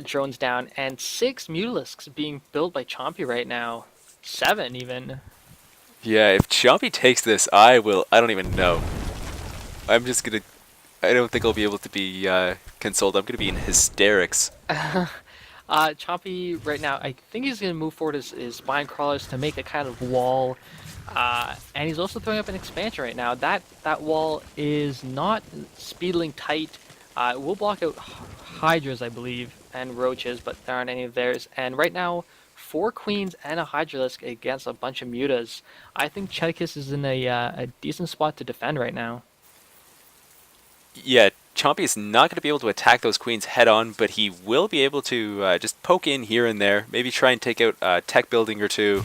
drones down, and 6 Mutalisks being built by Chompy right now. 7 even. Yeah, if Chompy takes this, I don't even know. I'm just gonna. I don't think I'll be able to be consoled. I'm gonna be in hysterics. Chompy right now, I think he's going to move forward his spine crawlers to make a kind of wall. And he's also throwing up an expansion right now. That wall is not speedling tight. It will block out Hydras, I believe, and Roaches, but there aren't any of theirs. And right now, 4 Queens and a Hydralisk against a bunch of Mutas. I think Cheticus is in a decent spot to defend right now. Yeah, Chompy is not gonna be able to attack those queens head on, but he will be able to just poke in here and there. Maybe try and take out a tech building or two.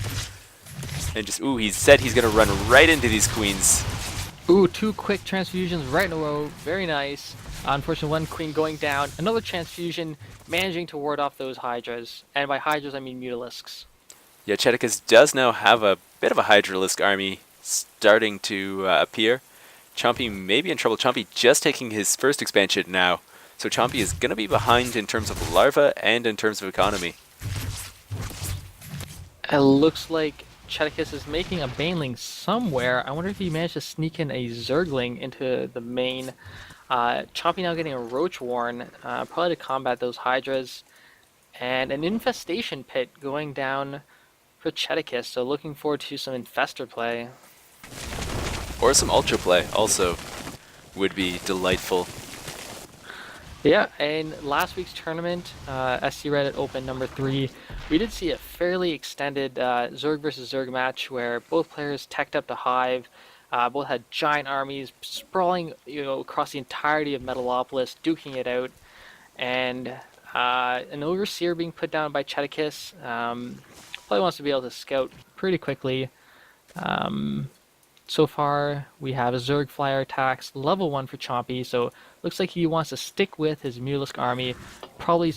And just he said he's gonna run right into these queens. Ooh, 2 quick transfusions right in a row. Very nice. Unfortunately, 1 queen going down. Another transfusion, managing to ward off those Hydras. And by Hydras, I mean Mutalisks. Yeah, Cheticus does now have a bit of a Hydralisk army starting to appear. Chompy may be in trouble. Chompy just taking his first expansion now. So Chompy is going to be behind in terms of larva and in terms of economy. It looks like Cheticus is making a Baneling somewhere. I wonder if he managed to sneak in a Zergling into the main. Chompy now getting a Roach Warren, probably to combat those Hydras. And an Infestation Pit going down for Cheticus, so looking forward to some Infestor play. Or some Ultra play also would be delightful. Yeah, in last week's tournament, SCReddit Open number 3, we did see a fairly extended Zerg versus Zerg match where both players teched up the Hive, both had giant armies sprawling, across the entirety of Metalopolis, duking it out, and an Overseer being put down by Cheticus. Probably wants to be able to scout pretty quickly. So far, we have a Zerg Flyer attacks, level 1 for Chompy, so looks like he wants to stick with his Mutalisk army, probably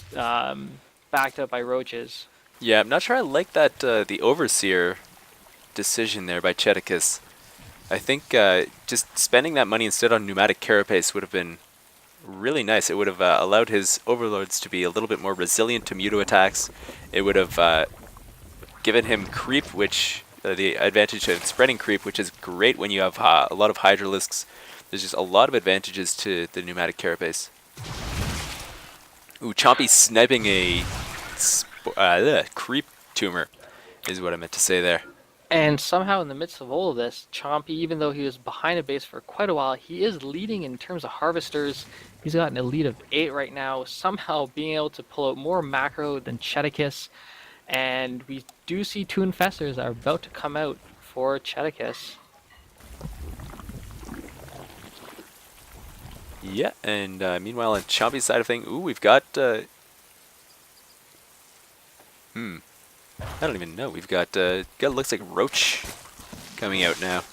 backed up by Roaches. Yeah, I'm not sure I like that the Overseer decision there by Cheticus. I think just spending that money instead on pneumatic carapace would have been really nice. It would have allowed his overlords to be a little bit more resilient to Muto attacks. It would have given him creep, which the advantage of spreading creep, which is great when you have a lot of Hydralisks. There's just a lot of advantages to the pneumatic carapace. Ooh, Chompy sniping a creep tumor is what I meant to say there. And somehow, in the midst of all of this, Chompy, even though he was behind a base for quite a while, he is leading in terms of harvesters. He's got an elite of 8 right now, somehow being able to pull out more macro than Cheticus. And we do see 2 Infestors are about to come out for Cheticus. Yeah, and meanwhile on Chompy's side of things, ooh, we've got I don't even know. We've got looks like Roach coming out now.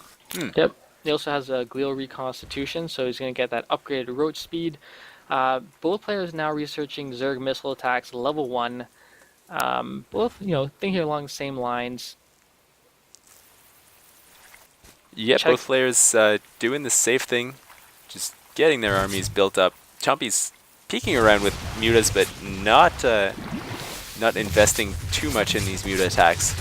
Yep. He also has a Glial Reconstitution, so he's going to get that upgraded Roach speed. Both players now researching Zerg missile attacks level 1. Both, thinking along the same lines. Yeah, both players doing the safe thing, just getting their armies built up. Chompy's peeking around with mutas, but not investing too much in these muta attacks.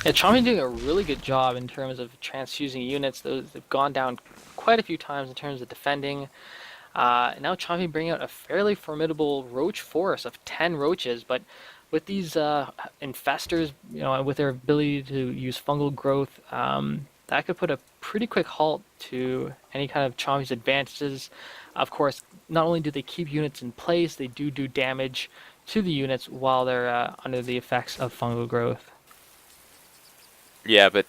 Yeah, Chompy doing a really good job in terms of transfusing units. They've gone down quite a few times in terms of defending. Now Chompy bringing out a fairly formidable Roach force of 10 Roaches, but with these infestors, with their ability to use fungal growth, that could put a pretty quick halt to any kind of Chompy's advantages. Of course, not only do they keep units in place, they do damage to the units while they're under the effects of fungal growth. Yeah, but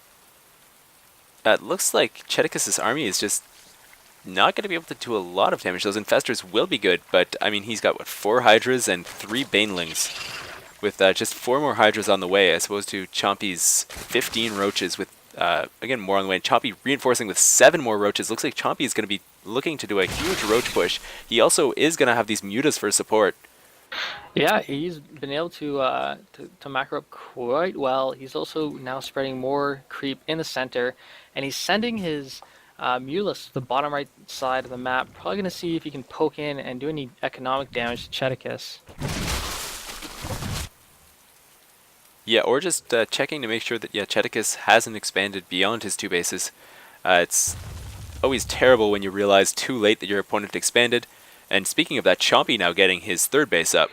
it looks like Cheticus's army is just not going to be able to do a lot of damage. Those infestors will be good, but I mean, he's got, what, 4 Hydras and 3 Banelings, with just 4 more Hydras on the way, as opposed to Chompy's 15 Roaches with, again, more on the way. And Chompy reinforcing with 7 more Roaches. Looks like Chompy is going to be looking to do a huge Roach push. He also is going to have these Mutas for support. Yeah, he's been able to macro up quite well. He's also now spreading more creep in the center, and he's sending his Mulus, the bottom right side of the map, probably going to see if he can poke in and do any economic damage to Cheticus. Yeah, or just checking to make sure that, yeah, Cheticus hasn't expanded beyond his 2 bases. It's always terrible when you realize too late that your opponent expanded. And speaking of that, Chompy now getting his 3rd base up.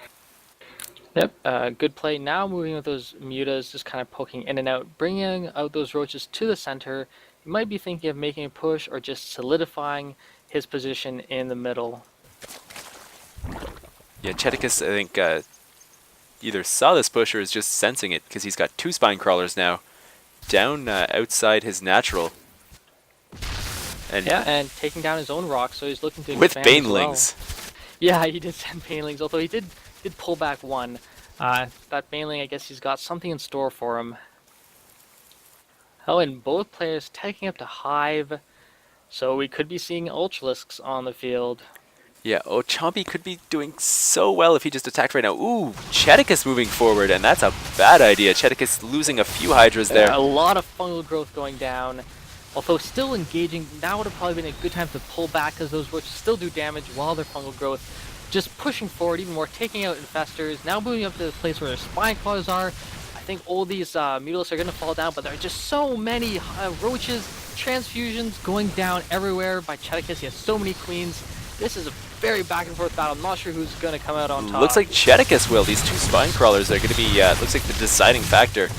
Yep, good play. Now moving with those mutas, just kind of poking in and out, bringing out those roaches to the center. He might be thinking of making a push or just solidifying his position in the middle. Yeah, Cheticus, I think, either saw this push or is just sensing it, because he's got 2 spine crawlers now down outside his natural. And yeah, and taking down his own rock, so he's looking to with expand banelings. Well. Yeah, he did send banelings, although he did pull back one. That baneling, I guess he's got something in store for him. Oh, and both players taking up to Hive, so we could be seeing Ultralisks on the field. Yeah, oh, Chompy could be doing so well if he just attacked right now. Ooh, Cheticus moving forward, and that's a bad idea. Cheticus losing a few Hydras there. A lot of fungal growth going down. Although still engaging, now would have probably been a good time to pull back because those roaches still do damage while their fungal growth. Just pushing forward even more, taking out infestors, now moving up to the place where their spine claws are. I think all these Mutalisks are going to fall down, but there are just so many roaches, transfusions going down everywhere by Cheticus. He has so many queens. This is a very back and forth battle. I'm not sure who's going to come out on top. Looks like Cheticus will. These 2 spine crawlers are going to be, looks like the deciding factor.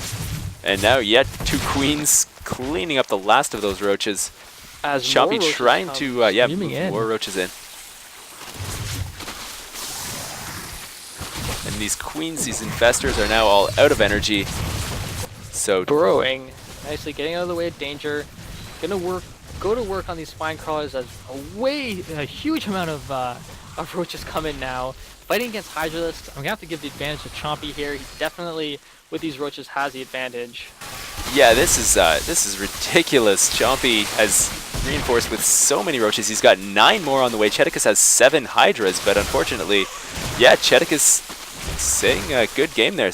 And now, yet 2 queens cleaning up the last of those roaches. As Chompy trying to, move more roaches in. And these queens, these infestors are now all out of energy. So burrowing, nicely getting out of the way of danger. Go to work on these spine crawlers as a huge amount of roaches come in now. Fighting against Hydralisks, I'm gonna have to give the advantage to Chompy here. He definitely, with these roaches, has the advantage. Yeah, this is ridiculous. Chompy has reinforced with so many roaches. He's got 9 more on the way. Cheticus has 7 Hydras, but unfortunately, yeah, Cheticus saying a good game there.